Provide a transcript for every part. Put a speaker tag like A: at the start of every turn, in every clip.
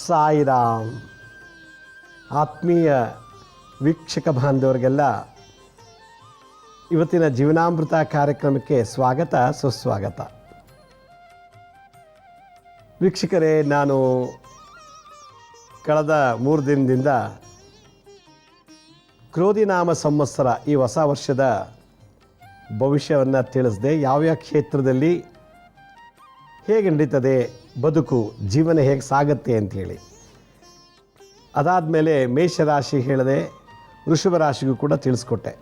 A: ಸಾಯಿರಾಮ್. ಆತ್ಮೀಯ ವೀಕ್ಷಕ ಬಾಂಧವರಿಗೆಲ್ಲ ಇವತ್ತಿನ ಜೀವನಾಮೃತ ಕಾರ್ಯಕ್ರಮಕ್ಕೆ ಸ್ವಾಗತ ಸುಸ್ವಾಗತ. ವೀಕ್ಷಕರೇ, ನಾನು ಕಳೆದ 3 ದಿನದಿಂದ ಕ್ರೋಧಿನಾಮ ಸಂವತ್ಸರ ಈ ಹೊಸ ವರ್ಷದ ಭವಿಷ್ಯವನ್ನು ತಿಳಿಸಿದೆ. ಯಾವ್ಯಾವ ಕ್ಷೇತ್ರದಲ್ಲಿ ಹೇಗೆ ನಡೀತದೆ ಬದುಕು, ಜೀವನ ಹೇಗೆ ಸಾಗುತ್ತೆ ಅಂಥೇಳಿ. ಅದಾದಮೇಲೆ ಮೇಷರಾಶಿ ಹೇಳಿದೆ, ವೃಷಭ ರಾಶಿಗೂ ಕೂಡ ತಿಳಿಸ್ಕೊಟ್ಟೆ.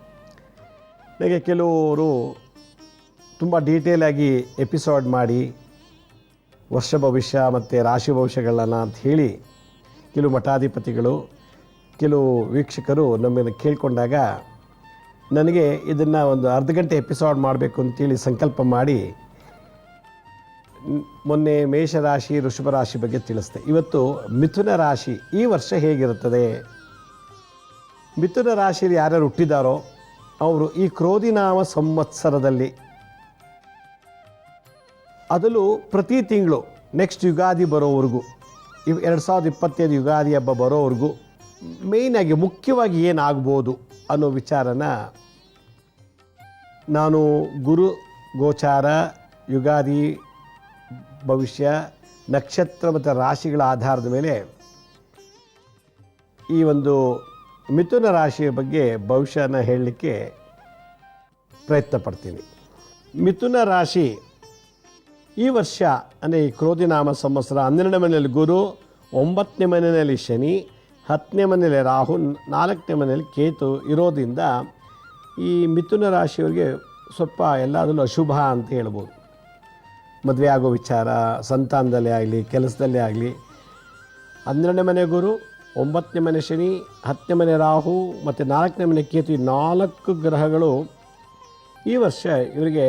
A: ನನಗೆ ಕೆಲವರು ತುಂಬ ಡೀಟೇಲಾಗಿ ಎಪಿಸೋಡ್ ಮಾಡಿ ವರ್ಷ ಭವಿಷ್ಯ ಮತ್ತು ರಾಶಿ ಭವಿಷ್ಯಗಳನ್ನು ಅಂತ ಹೇಳಿ ಕೆಲವು ಮಠಾಧಿಪತಿಗಳು, ಕೆಲವು ವೀಕ್ಷಕರು ನಮ್ಮನ್ನು ಕೇಳಿಕೊಂಡಾಗ ನನಗೆ ಇದನ್ನು ಒಂದು ಅರ್ಧ ಗಂಟೆ ಎಪಿಸೋಡ್ ಮಾಡಬೇಕು ಅಂತೇಳಿ ಸಂಕಲ್ಪ ಮಾಡಿ ಮೊನ್ನೆ ಮೇಷರಾಶಿ ವೃಷಭ ರಾಶಿ ಬಗ್ಗೆ ತಿಳಿಸ್ದೆ. ಇವತ್ತು ಮಿಥುನ ರಾಶಿ ಈ ವರ್ಷ ಹೇಗಿರುತ್ತದೆ. ಮಿಥುನ ರಾಶಿಯಲ್ಲಿ ಯಾರ್ಯಾರು ಹುಟ್ಟಿದಾರೋ ಅವರು ಈ ಕ್ರೋಧಿನಾಮ ಸಂವತ್ಸರದಲ್ಲಿ, ಅದರಲ್ಲೂ ಪ್ರತಿ ತಿಂಗಳು ನೆಕ್ಸ್ಟ್ ಯುಗಾದಿ ಬರೋವರೆಗೂ, 2025 ಯುಗಾದಿ ಹಬ್ಬ ಬರೋವರೆಗೂ ಮೇಯ್ನಾಗಿ ಮುಖ್ಯವಾಗಿ ಏನಾಗ್ಬೋದು ಅನ್ನೋ ವಿಚಾರನ ನಾನು ಗುರು ಗೋಚಾರ, ಯುಗಾದಿ ಭವಿಷ್ಯ, ನಕ್ಷತ್ರ ಮತ್ತು ರಾಶಿಗಳ ಆಧಾರದ ಮೇಲೆ ಈ ಒಂದು ಮಿಥುನ ರಾಶಿಯ ಬಗ್ಗೆ ಭವಿಷ್ಯನ ಹೇಳಲಿಕ್ಕೆ ಪ್ರಯತ್ನ ಪಡ್ತೀನಿ. ಮಿಥುನ ರಾಶಿ ಈ ವರ್ಷ ಅಂದರೆ ಈ ಕ್ರೋಧಿನಾಮ ಸಂವತ್ಸರ 12ನೇ ಮನೆಯಲ್ಲಿ ಗುರು, 9ನೇ ಮನೆಯಲ್ಲಿ ಶನಿ, 10ನೇ ಮನೆಯಲ್ಲಿ ರಾಹು, 4ನೇ ಮನೆಯಲ್ಲಿ ಕೇತು ಇರೋದ್ರಿಂದ ಈ ಮಿಥುನ ರಾಶಿಯವರಿಗೆ ಸ್ವಲ್ಪ ಎಲ್ಲದರಲ್ಲೂ ಅಶುಭ ಅಂತ ಹೇಳ್ಬೋದು. ಮದುವೆ ಆಗೋ ವಿಚಾರ, ಸಂತಾನದಲ್ಲೇ ಆಗಲಿ, ಕೆಲಸದಲ್ಲೇ ಆಗಲಿ. 12ನೇ ಮನೆ ಗುರು, 9ನೇ ಮನೆ ಶನಿ, 10ನೇ ಮನೆ ರಾಹು ಮತ್ತು 4ನೇ ಮನೆ ಕೇತು, ಈ 4 ಗ್ರಹಗಳು ಈ ವರ್ಷ ಇವರಿಗೆ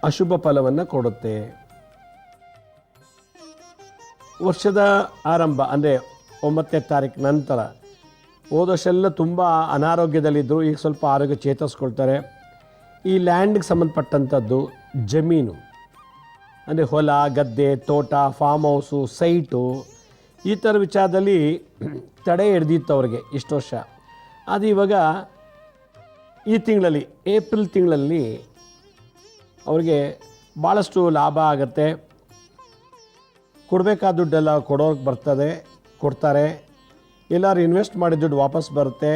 A: ಅಶುಭ ಫಲವನ್ನು ಕೊಡುತ್ತೆ. ವರ್ಷದ ಆರಂಭ ಅಂದರೆ 9ನೇ ತಾರೀಕು ನಂತರ ಹೋದ ವರ್ಷೆಲ್ಲ ತುಂಬ ಅನಾರೋಗ್ಯದಲ್ಲಿದ್ದರು, ಈಗ ಸ್ವಲ್ಪ ಆರೋಗ್ಯ ಚೇತರಿಸ್ಕೊಳ್ತಾರೆ. ಈ ಲ್ಯಾಂಡ್ಗೆ ಸಂಬಂಧಪಟ್ಟಂಥದ್ದು, ಜಮೀನು ಅಂದರೆ ಹೊಲ ಗದ್ದೆ, ತೋಟ, ಫಾರ್ಮ್ ಹೌಸು, ಸೈಟು, ಈ ಥರ ವಿಚಾರದಲ್ಲಿ ತಡೆ ಹಿಡ್ದಿತ್ತು ಅವ್ರಿಗೆ ಇಷ್ಟು ವರ್ಷ. ಅದು ಇವಾಗ ಈ ತಿಂಗಳಲ್ಲಿ, ಏಪ್ರಿಲ್ ತಿಂಗಳಲ್ಲಿ ಅವ್ರಿಗೆ ಭಾಳಷ್ಟು ಲಾಭ ಆಗುತ್ತೆ. ಕೊಡಬೇಕಾದ ದುಡ್ಡೆಲ್ಲ ಕೊಡೋಕ್ಕೆ ಬರ್ತದೆ, ಕೊಡ್ತಾರೆ. ಎಲ್ಲರೂ ಇನ್ವೆಸ್ಟ್ ಮಾಡಿದ ದುಡ್ಡು ವಾಪಸ್ ಬರುತ್ತೆ.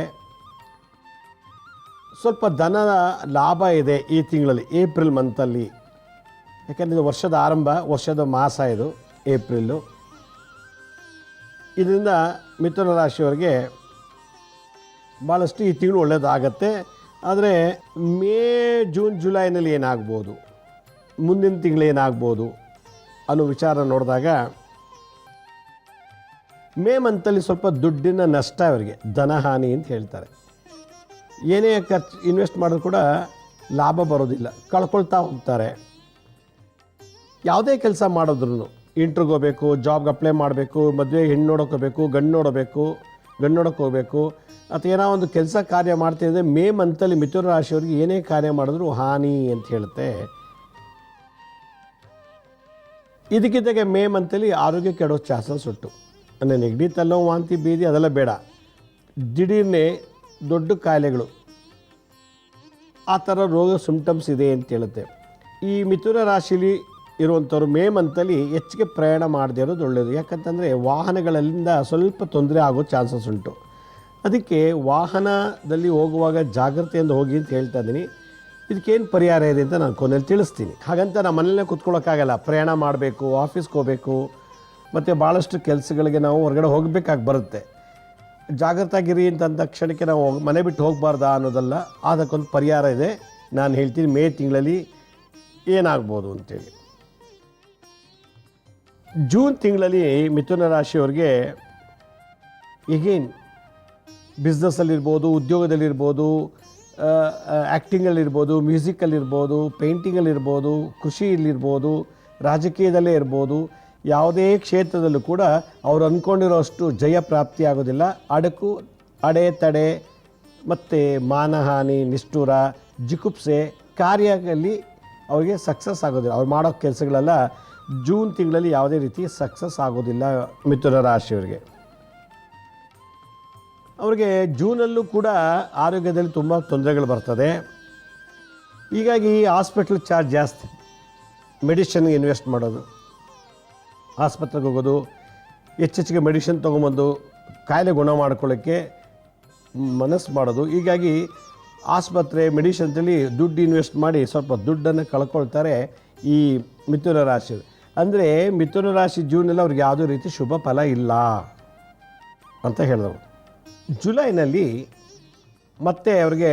A: ಸ್ವಲ್ಪ ಧನದ ಲಾಭ ಇದೆ ಈ ತಿಂಗಳಲ್ಲಿ, ಏಪ್ರಿಲ್ ಮಂತಲ್ಲಿ. ಯಾಕಂದರೆ ಇದು ವರ್ಷದ ಆರಂಭ, ವರ್ಷದ ಮಾಸ ಇದು ಏಪ್ರಿಲ್ಲು. ಇದರಿಂದ ಮಿಥುನ ರಾಶಿಯವರಿಗೆ ಭಾಳಷ್ಟು ಈ ತಿಂಗಳು ಒಳ್ಳೆಯದಾಗತ್ತೆ. ಆದರೆ ಮೇ, ಜೂನ್, ಜುಲೈನಲ್ಲಿ ಏನಾಗ್ಬೋದು, ಮುಂದಿನ ತಿಂಗಳು ಏನಾಗ್ಬೋದು ಅನ್ನೋ ವಿಚಾರ ನೋಡಿದಾಗ ಮೇ ಮಂತಲ್ಲಿ ಸ್ವಲ್ಪ ದುಡ್ಡಿನ ನಷ್ಟ ಅವರಿಗೆ, ಧನಹಾನಿ ಅಂತ ಹೇಳ್ತಾರೆ. ಏನೇ ಖರ್ಚು ಇನ್ವೆಸ್ಟ್ ಮಾಡಿದ್ರು ಕೂಡ ಲಾಭ ಬರೋದಿಲ್ಲ, ಕಳ್ಕೊಳ್ತಾ ಹೋಗ್ತಾರೆ. ಯಾವುದೇ ಕೆಲಸ ಮಾಡಿದ್ರು, ಇಂಟ್ರಿಗೆ ಹೋಗಬೇಕು, ಜಾಬ್ಗೆ ಅಪ್ಲೈ ಮಾಡಬೇಕು, ಮದುವೆ ಹೆಣ್ಣು ನೋಡೋಕೋಬೇಕು, ಗಂಡು ನೋಡೋಕ್ಕೆ ಹೋಗಬೇಕು, ಅಥವಾ ಏನೋ ಒಂದು ಕೆಲಸ ಕಾರ್ಯ ಮಾಡ್ತಿದ್ದರೆ ಮೇ ಮಂತಲ್ಲಿ ಮಿಥುನ ರಾಶಿಯವ್ರಿಗೆ ಏನೇ ಕಾರ್ಯ ಮಾಡಿದ್ರು ಹಾನಿ ಅಂತ ಹೇಳುತ್ತೆ. ಇದಕ್ಕಿದ್ದಾಗೆ ಮೇ ಮಂತಲ್ಲಿ ಆರೋಗ್ಯ ಕೆಡೋ ಚಾನ್ಸಸ್ ಉಂಟು. ಅಂದರೆ ನೆಗಡಿ, ತಲೆನೋವು, ವಾಂತಿ, ಬೀದಿ ಅದೆಲ್ಲ ಬೇಡ, ದಿಢೀರ್ನೆ ದೊಡ್ಡ ಕಾಯಿಲೆಗಳು, ಆ ಥರ ರೋಗ ಸಿಂಪ್ಟಮ್ಸ್ ಇದೆ ಅಂತ ಹೇಳುತ್ತೆ. ಈ ಮಿಥುನ ರಾಶಿಲಿ ಇರುವಂಥವ್ರು ಮೇ ಮಂತಲ್ಲಿ ಹೆಚ್ಚಿಗೆ ಪ್ರಯಾಣ ಮಾಡದೇ ಇರೋದು ಒಳ್ಳೆಯದು. ಯಾಕಂತಂದರೆ ವಾಹನಗಳಿಂದ ಸ್ವಲ್ಪ ತೊಂದರೆ ಆಗೋ ಚಾನ್ಸಸ್ ಉಂಟು. ಅದಕ್ಕೆ ವಾಹನದಲ್ಲಿ ಹೋಗುವಾಗ ಜಾಗ್ರತೆಯಿಂದ ಹೋಗಿ ಅಂತ ಹೇಳ್ತಾ ಇದ್ದೀನಿ. ಇದಕ್ಕೇನು ಪರಿಹಾರ ಇದೆ ಅಂತ ನಾನು ಕೊನೆಯಲ್ಲಿ ತಿಳಿಸ್ತೀನಿ. ಹಾಗಂತ ನಮ್ಮ ಮನೆಯಲ್ಲೇ ಕೂತ್ಕೊಳ್ಳೋಕ್ಕಾಗಲ್ಲ, ಪ್ರಯಾಣ ಮಾಡಬೇಕು, ಆಫೀಸ್ಗೆ ಹೋಗಬೇಕು, ಮತ್ತು ಭಾಳಷ್ಟು ಕೆಲಸಗಳಿಗೆ ನಾವು ಹೊರಗಡೆ ಹೋಗಬೇಕಾಗಿ ಬರುತ್ತೆ. ಜಾಗ್ರತಾಗಿರಿ ಅಂತಂದ ಕ್ಷಣಕ್ಕೆ ನಾವು ಮನೆ ಬಿಟ್ಟು ಹೋಗಬಾರ್ದಾ ಅನ್ನೋದಲ್ಲ, ಅದಕ್ಕೊಂದು ಪರಿಹಾರ ಇದೆ. ನಾನು ಹೇಳ್ತೀನಿ ಮೇ ತಿಂಗಳಲ್ಲಿ ಏನಾಗ್ಬೋದು ಅಂತೇಳಿ. ಜೂನ್ ತಿಂಗಳಲ್ಲಿ ಮಿಥುನ ರಾಶಿಯವ್ರಿಗೆ ಈಗೇನು ಬಿಸ್ನೆಸ್ಸಲ್ಲಿರ್ಬೋದು, ಉದ್ಯೋಗದಲ್ಲಿರ್ಬೋದು, ಆ್ಯಕ್ಟಿಂಗಲ್ಲಿರ್ಬೋದು, ಮ್ಯೂಸಿಕಲ್ಲಿರ್ಬೋದು, ಪೇಂಟಿಂಗಲ್ಲಿರ್ಬೋದು, ಕೃಷಿಯಲ್ಲಿರ್ಬೋದು, ರಾಜಕೀಯದಲ್ಲೇ ಇರ್ಬೋದು, ಯಾವುದೇ ಕ್ಷೇತ್ರದಲ್ಲೂ ಕೂಡ ಅವರು ಅಂದ್ಕೊಂಡಿರೋಷ್ಟು ಜಯ ಪ್ರಾಪ್ತಿ ಆಗೋದಿಲ್ಲ. ಅಡೆತಡೆ ಮತ್ತು ಮಾನಹಾನಿ, ನಿಷ್ಠುರ, ಜಿಗುಪ್ಸೆ ಕಾರ್ಯದಲ್ಲಿ ಅವರಿಗೆ ಸಕ್ಸಸ್ ಆಗೋದಿಲ್ಲ. ಅವ್ರು ಮಾಡೋ ಕೆಲಸಗಳೆಲ್ಲ ಜೂನ್ ತಿಂಗಳಲ್ಲಿ ಯಾವುದೇ ರೀತಿ ಸಕ್ಸಸ್ ಆಗೋದಿಲ್ಲ ಮಿಥುನ ರಾಶಿಯವರಿಗೆ. ಅವರಿಗೆ ಜೂನಲ್ಲೂ ಕೂಡ ಆರೋಗ್ಯದಲ್ಲಿ ತುಂಬ ತೊಂದರೆಗಳು ಬರ್ತದೆ. ಹೀಗಾಗಿ ಹಾಸ್ಪಿಟ್ಲ್ ಚಾರ್ಜ್ ಜಾಸ್ತಿ, ಮೆಡಿಷನ್ಗೆ ಇನ್ವೆಸ್ಟ್ ಮಾಡೋದು, ಆಸ್ಪತ್ರೆಗೆ ಹೋಗೋದು, ಹೆಚ್ಚೆಚ್ಚಿಗೆ ಮೆಡಿಷನ್ ತೊಗೊಂಬಂದು ಕಾಯಿಲೆ ಗುಣ ಮಾಡ್ಕೊಳ್ಳೋಕ್ಕೆ ಮನಸ್ಸು ಮಾಡೋದು. ಹೀಗಾಗಿ ಆಸ್ಪತ್ರೆ ಮೆಡಿಷನ್ಸಲ್ಲಿ ದುಡ್ಡು ಇನ್ವೆಸ್ಟ್ ಮಾಡಿ ಸ್ವಲ್ಪ ದುಡ್ಡನ್ನು ಕಳ್ಕೊಳ್ತಾರೆ ಈ ಮಿಥುನ ರಾಶಿ. ಅಂದರೆ ಮಿಥುನ ರಾಶಿ ಜೂನಲ್ಲಿ ಅವ್ರಿಗೆ ಯಾವುದೇ ರೀತಿ ಶುಭ ಫಲ ಇಲ್ಲ ಅಂತ ಹೇಳಿದವರು. ಜುಲೈನಲ್ಲಿ ಮತ್ತೆ ಅವ್ರಿಗೆ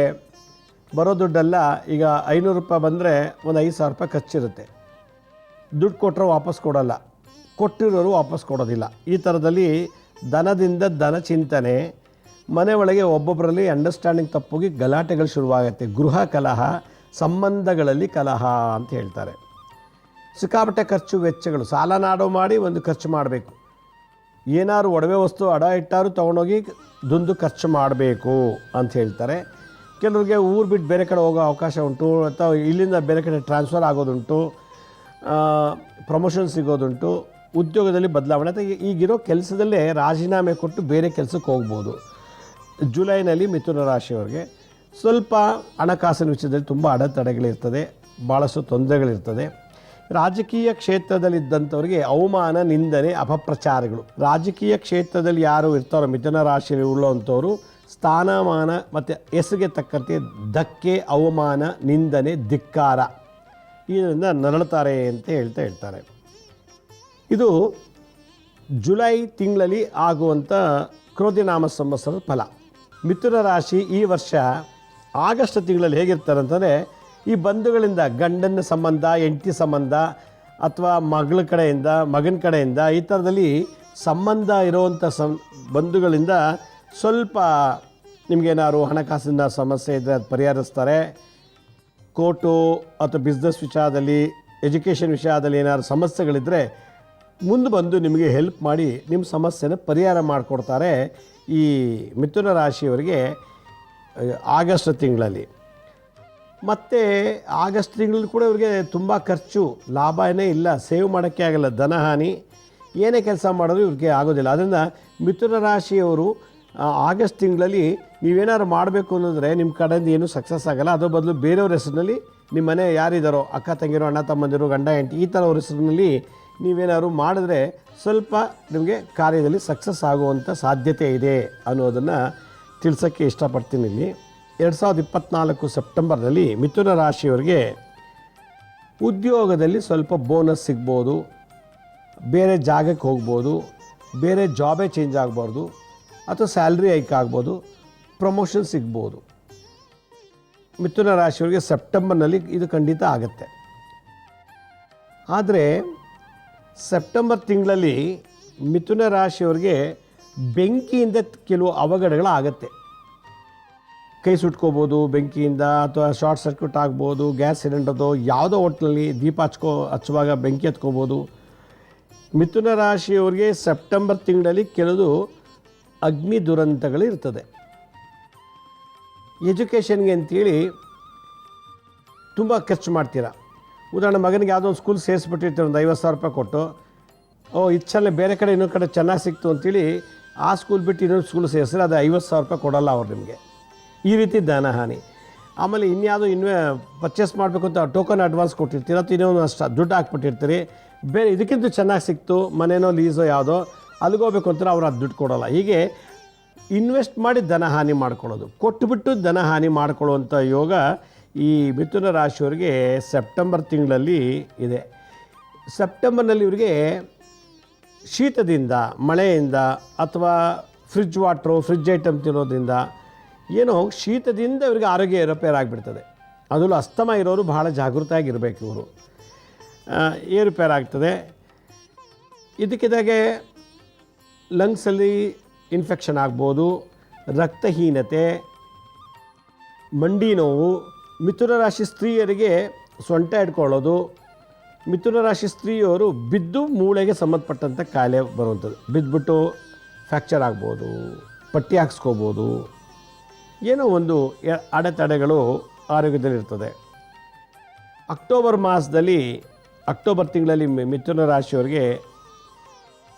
A: ಬರೋ ದುಡ್ಡೆಲ್ಲ ಈಗ 500 ರೂಪಾಯಿ ಬಂದರೆ ಒಂದು 5,000 ರೂಪಾಯಿ ಖರ್ಚಿರುತ್ತೆ. ದುಡ್ಡು ಕೊಟ್ಟರೆ ವಾಪಸ್ ಕೊಡೋಲ್ಲ, ಕೊಟ್ಟಿರೋರು ವಾಪಸ್ ಕೊಡೋದಿಲ್ಲ. ಈ ಥರದಲ್ಲಿ ಧನದಿಂದ ಧನ ಚಿಂತನೆ, ಮನೆ ಒಳಗೆ ಒಬ್ಬೊಬ್ಬರಲ್ಲಿ ಅಂಡರ್ಸ್ಟ್ಯಾಂಡಿಂಗ್ ತಪ್ಪೋಗಿ ಗಲಾಟೆಗಳು ಶುರುವಾಗುತ್ತೆ. ಗೃಹ ಕಲಹ, ಸಂಬಂಧಗಳಲ್ಲಿ ಕಲಹ ಅಂತ ಹೇಳ್ತಾರೆ. ಸಿಕ್ಕಾಪಟ್ಟೆ ಖರ್ಚು ವೆಚ್ಚಗಳು, ಸಾಲ ನಾಡು ಮಾಡಿ ಒಂದು ಖರ್ಚು ಮಾಡಬೇಕು. ಏನಾದ್ರು ಒಡವೆ ವಸ್ತು ಅಡ ಇಟ್ಟಾರು ತೊಗೊಂಡೋಗಿ ದುಂದು ಖರ್ಚು ಮಾಡಬೇಕು ಅಂತ ಹೇಳ್ತಾರೆ. ಕೆಲವ್ರಿಗೆ ಊರು ಬಿಟ್ಟು ಬೇರೆ ಕಡೆ ಹೋಗೋ ಅವಕಾಶ ಉಂಟು, ಅಥವಾ ಇಲ್ಲಿಂದ ಬೇರೆ ಕಡೆ ಟ್ರಾನ್ಸ್ಫರ್ ಆಗೋದುಂಟು, ಪ್ರಮೋಷನ್ ಸಿಗೋದುಂಟು, ಉದ್ಯೋಗದಲ್ಲಿ ಬದಲಾವಣೆ, ಅಥವಾ ಈಗಿರೋ ಕೆಲಸದಲ್ಲೇ ರಾಜೀನಾಮೆ ಕೊಟ್ಟು ಬೇರೆ ಕೆಲಸಕ್ಕೆ ಹೋಗ್ಬೋದು. ಜುಲೈನಲ್ಲಿ ಮಿಥುನ ರಾಶಿಯವರಿಗೆ ಸ್ವಲ್ಪ ಹಣಕಾಸಿನ ವಿಷಯದಲ್ಲಿ ತುಂಬ ಅಡೆತಡೆಗಳಿರ್ತದೆ, ಭಾಳಷ್ಟು ತೊಂದರೆಗಳಿರ್ತದೆ. ರಾಜಕೀಯ ಕ್ಷೇತ್ರದಲ್ಲಿದ್ದಂಥವ್ರಿಗೆ ಅವಮಾನ, ನಿಂದನೆ, ಅಪಪ್ರಚಾರಗಳು. ರಾಜಕೀಯ ಕ್ಷೇತ್ರದಲ್ಲಿ ಯಾರು ಇರ್ತಾರೋ ಮಿಥುನ ರಾಶಿಯಲ್ಲಿ ಉಳ್ಳೋವಂಥವ್ರು ಸ್ಥಾನಮಾನ ಮತ್ತು ಹೆಸರಿಗೆ ತಕ್ಕಂತೆ ಧಕ್ಕೆ, ಅವಮಾನ, ನಿಂದನೆ, ಧಿಕ್ಕಾರ ಇದರಿಂದ ನರಳುತ್ತಾರೆ ಅಂತ ಹೇಳ್ತಾರೆ. ಇದು ಜುಲೈ ತಿಂಗಳಲ್ಲಿ ಆಗುವಂಥ ಕ್ರೋಧಿನಾಮ ಸಂವತ್ಸರದ ಫಲ. ಮಿಥುನ ರಾಶಿ ಈ ವರ್ಷ ಆಗಸ್ಟ್ ತಿಂಗಳಲ್ಲಿ ಹೇಗಿರ್ತಾರೆ ಅಂತಂದರೆ, ಈ ಬಂಧುಗಳಿಂದ ಗಂಡನ ಸಂಬಂಧ, ಹೆಂಡತಿ ಸಂಬಂಧ, ಅಥವಾ ಮಗಳ ಕಡೆಯಿಂದ, ಮಗನ ಕಡೆಯಿಂದ, ಈ ಥರದಲ್ಲಿ ಸಂಬಂಧ ಇರುವಂಥ ಬಂಧುಗಳಿಂದ ಸ್ವಲ್ಪ ನಿಮಗೇನಾದ್ರು ಹಣಕಾಸಿನ ಸಮಸ್ಯೆ ಇದ್ದರೆ ಅದು ಪರಿಹರಿಸ್ತಾರೆ. ಕೋರ್ಟು ಅಥವಾ ಬಿಸ್ನೆಸ್ ವಿಚಾರದಲ್ಲಿ, ಎಜುಕೇಷನ್ ವಿಷಯದಲ್ಲಿ ಏನಾದ್ರು ಸಮಸ್ಯೆಗಳಿದ್ದರೆ ಮುಂದೆ ಬಂದು ನಿಮಗೆ ಹೆಲ್ಪ್ ಮಾಡಿ ನಿಮ್ಮ ಸಮಸ್ಯೆನ ಪರಿಹಾರ ಮಾಡಿಕೊಡ್ತಾರೆ ಈ ಮಿಥುನ ರಾಶಿಯವರಿಗೆ ಆಗಸ್ಟ್ ತಿಂಗಳಲ್ಲಿ. ಮತ್ತು ಆಗಸ್ಟ್ ತಿಂಗಳಲ್ಲಿ ಕೂಡ ಇವರಿಗೆ ತುಂಬ ಖರ್ಚು, ಲಾಭನೇ ಇಲ್ಲ, ಸೇವ್ ಮಾಡೋಕ್ಕೆ ಆಗಲ್ಲ, ಧನಹಾನಿ, ಏನೇ ಕೆಲಸ ಮಾಡೋದು ಇವ್ರಿಗೆ ಆಗೋದಿಲ್ಲ. ಅದರಿಂದ ಮಿಥುನ ರಾಶಿಯವರು ಆಗಸ್ಟ್ ತಿಂಗಳಲ್ಲಿ ನೀವೇನಾದ್ರು ಮಾಡಬೇಕು ಅನ್ನೋದ್ರೆ ನಿಮ್ಮ ಕಡೆಯಿಂದ ಏನೂ ಸಕ್ಸಸ್ ಆಗೋಲ್ಲ. ಅದರ ಬದಲು ಬೇರೆಯವ್ರ ಹೆಸರಿನಲ್ಲಿ, ನಿಮ್ಮ ಮನೆ ಯಾರಿದ್ದಾರೋ, ಅಕ್ಕ ತಂಗಿರೋ, ಅಣ್ಣ ತಮ್ಮಂದಿರು, ಗಂಡ ಹೆಂಡತಿ, ಈ ಥರವ್ರ ಹೆಸರಿನಲ್ಲಿ ನೀವೇನಾದ್ರು ಮಾಡಿದ್ರೆ ಸ್ವಲ್ಪ ನಿಮಗೆ ಕಾರ್ಯದಲ್ಲಿ ಸಕ್ಸಸ್ ಆಗುವಂಥ ಸಾಧ್ಯತೆ ಇದೆ ಅನ್ನೋದನ್ನು ತಿಳಿಸೋಕ್ಕೆ ಇಷ್ಟಪಡ್ತೀನಿ. ಇಲ್ಲಿ 2024 ಸೆಪ್ಟೆಂಬರ್ನಲ್ಲಿ ಮಿಥುನ ರಾಶಿಯವರಿಗೆ ಉದ್ಯೋಗದಲ್ಲಿ ಸ್ವಲ್ಪ ಬೋನಸ್ ಸಿಗ್ಬೋದು, ಬೇರೆ ಜಾಗಕ್ಕೆ ಹೋಗ್ಬೋದು, ಬೇರೆ ಜಾಬೇ ಚೇಂಜ್ ಆಗ್ಬಾರ್ದು, ಅಥವಾ ಸ್ಯಾಲ್ರಿ ಹೈಕ್ ಆಗ್ಬೋದು, ಪ್ರಮೋಷನ್ ಸಿಗ್ಬೋದು. ಮಿಥುನ ರಾಶಿಯವರಿಗೆ ಸೆಪ್ಟೆಂಬರ್ನಲ್ಲಿ ಇದು ಖಂಡಿತ ಆಗುತ್ತೆ. ಆದರೆ ಸೆಪ್ಟೆಂಬರ್ ತಿಂಗಳಲ್ಲಿ ಮಿಥುನ ರಾಶಿಯವರಿಗೆ ಬೆಂಕಿಯಿಂದ ಕೆಲವು ಅವಘಡಗಳಾಗತ್ತೆ. ಕೈ ಸುಟ್ಕೋಬೋದು ಬೆಂಕಿಯಿಂದ, ಅಥವಾ ಶಾರ್ಟ್ ಸರ್ಕ್ಯೂಟ್ ಆಗ್ಬೋದು, ಗ್ಯಾಸ್ ಸಿಲಿಂಡರ್ದು ಯಾವುದೋ ಹೋಟ್ಲಲ್ಲಿ ದೀಪ ಹಚ್ಚುವಾಗ ಬೆಂಕಿ ಹತ್ಕೋಬೋದು. ಮಿಥುನ ರಾಶಿಯವರಿಗೆ ಸೆಪ್ಟೆಂಬರ್ ತಿಂಗಳಲ್ಲಿ ಕೆಲವು ಅಗ್ನಿ ದುರಂತಗಳಿರ್ತದೆ. ಎಜುಕೇಷನ್ಗೆ ಅಂತೇಳಿ ತುಂಬ ಖರ್ಚು ಮಾಡ್ತೀರಾ. ಉದಾಹರಣೆ, ಮಗನಿಗೆ ಯಾವುದೋ ಒಂದು ಸ್ಕೂಲ್ ಸೇರಿಸ್ಬಿಟ್ಟಿರ್ತೀವಿ ಒಂದು 50,000 ರೂಪಾಯಿ ಕೊಟ್ಟು, ಇಚ್ಛಲ್ಲೇ ಬೇರೆ ಕಡೆ ಇನ್ನೊಂದು ಕಡೆ ಚೆನ್ನಾಗಿ ಸಿಕ್ತು ಅಂತೇಳಿ ಆ ಸ್ಕೂಲ್ ಬಿಟ್ಟು ಇನ್ನೊಂದು ಸ್ಕೂಲ್ ಸೇರಿಸಿದ್ರೆ ಅದು 50,000 ರೂಪಾಯಿ ಕೊಡೋಲ್ಲ ಅವ್ರು ನಿಮಗೆ. ಈ ರೀತಿ ಧನಹಾನಿ. ಆಮೇಲೆ ಇನ್ಯಾವುದೋ ಪರ್ಚೇಸ್ ಮಾಡಬೇಕು ಅಂತ ಟೋಕನ್ ಅಡ್ವಾನ್ಸ್ ಕೊಟ್ಟಿರ್ತೀರ, ಅಥವಾ ಇನ್ನೊಂದು ಅಷ್ಟು ದುಡ್ಡು ಹಾಕ್ಬಿಟ್ಟಿರ್ತೀರಿ, ಬೇರೆ ಇದಕ್ಕಿಂತ ಚೆನ್ನಾಗಿ ಸಿಕ್ತು, ಮನೇನೋ ಲೀಸೋ ಯಾವುದೋ ಅಲ್ಲಿಗೋಗ್ಬೇಕು ಅಂತಾರೆ, ಅವ್ರು ಅದು ದುಡ್ಡು ಕೊಡೋಲ್ಲ. ಹೀಗೆ ಇನ್ವೆಸ್ಟ್ ಮಾಡಿ ಧನಹಾನಿ ಮಾಡ್ಕೊಳ್ಳೋದು, ಕೊಟ್ಟುಬಿಟ್ಟು ಧನಹಾನಿ ಮಾಡ್ಕೊಳ್ಳುವಂಥ ಯೋಗ ಈ ಮಿಥುನ ರಾಶಿಯವರಿಗೆ ಸೆಪ್ಟೆಂಬರ್ ತಿಂಗಳಲ್ಲಿ ಇದೆ. ಸೆಪ್ಟೆಂಬರ್ನಲ್ಲಿ ಇವರಿಗೆ ಶೀತದಿಂದ, ಮಳೆಯಿಂದ, ಅಥವಾ ಫ್ರಿಜ್ ವಾಟ್ರು, ಫ್ರಿಜ್ ಐಟಮ್ ತಿನ್ನೋದ್ರಿಂದ, ಏನೋ ಶೀತದಿಂದ ಇವರಿಗೆ ಆರೋಗ್ಯ ಏರುಪೇರು ಆಗಿಬಿಡ್ತದೆ. ಅದರಲ್ಲೂ ಅಸ್ತಮ ಇರೋರು ಭಾಳ ಜಾಗೃತವಾಗಿರಬೇಕು. ಇವರು ಏರುಪೇರು ಆಗ್ತದೆ. ಇದಕ್ಕಿದಾಗೆ ಲಂಗ್ಸಲ್ಲಿ ಇನ್ಫೆಕ್ಷನ್ ಆಗ್ಬೋದು, ರಕ್ತಹೀನತೆ, ಮಂಡಿ ನೋವು. ಮಿಥುನ ರಾಶಿ ಸ್ತ್ರೀಯರಿಗೆ ಸೊಂಟ ಹಿಡ್ಕೊಳ್ಳೋದು, ಮಿಥುನ ರಾಶಿ ಸ್ತ್ರೀಯವರು ಬಿದ್ದು ಮೂಳೆಗೆ ಸಂಬಂಧಪಟ್ಟಂಥ ಕಾಯಿಲೆ ಬರುವಂಥದ್ದು. ಬಿದ್ದುಬಿಟ್ಟು ಫ್ರ್ಯಾಕ್ಚರ್ ಆಗ್ಬೋದು, ಪಟ್ಟಿ ಹಾಕ್ಸ್ಕೋಬೋದು, ಏನೋ ಒಂದು ಅಡೆತಡೆಗಳು ಆರೋಗ್ಯದಲ್ಲಿರ್ತದೆ. ಅಕ್ಟೋಬರ್ ಮಾಸದಲ್ಲಿ ಅಕ್ಟೋಬರ್ ತಿಂಗಳಲ್ಲಿ ಮಿಥುನ ರಾಶಿಯವರಿಗೆ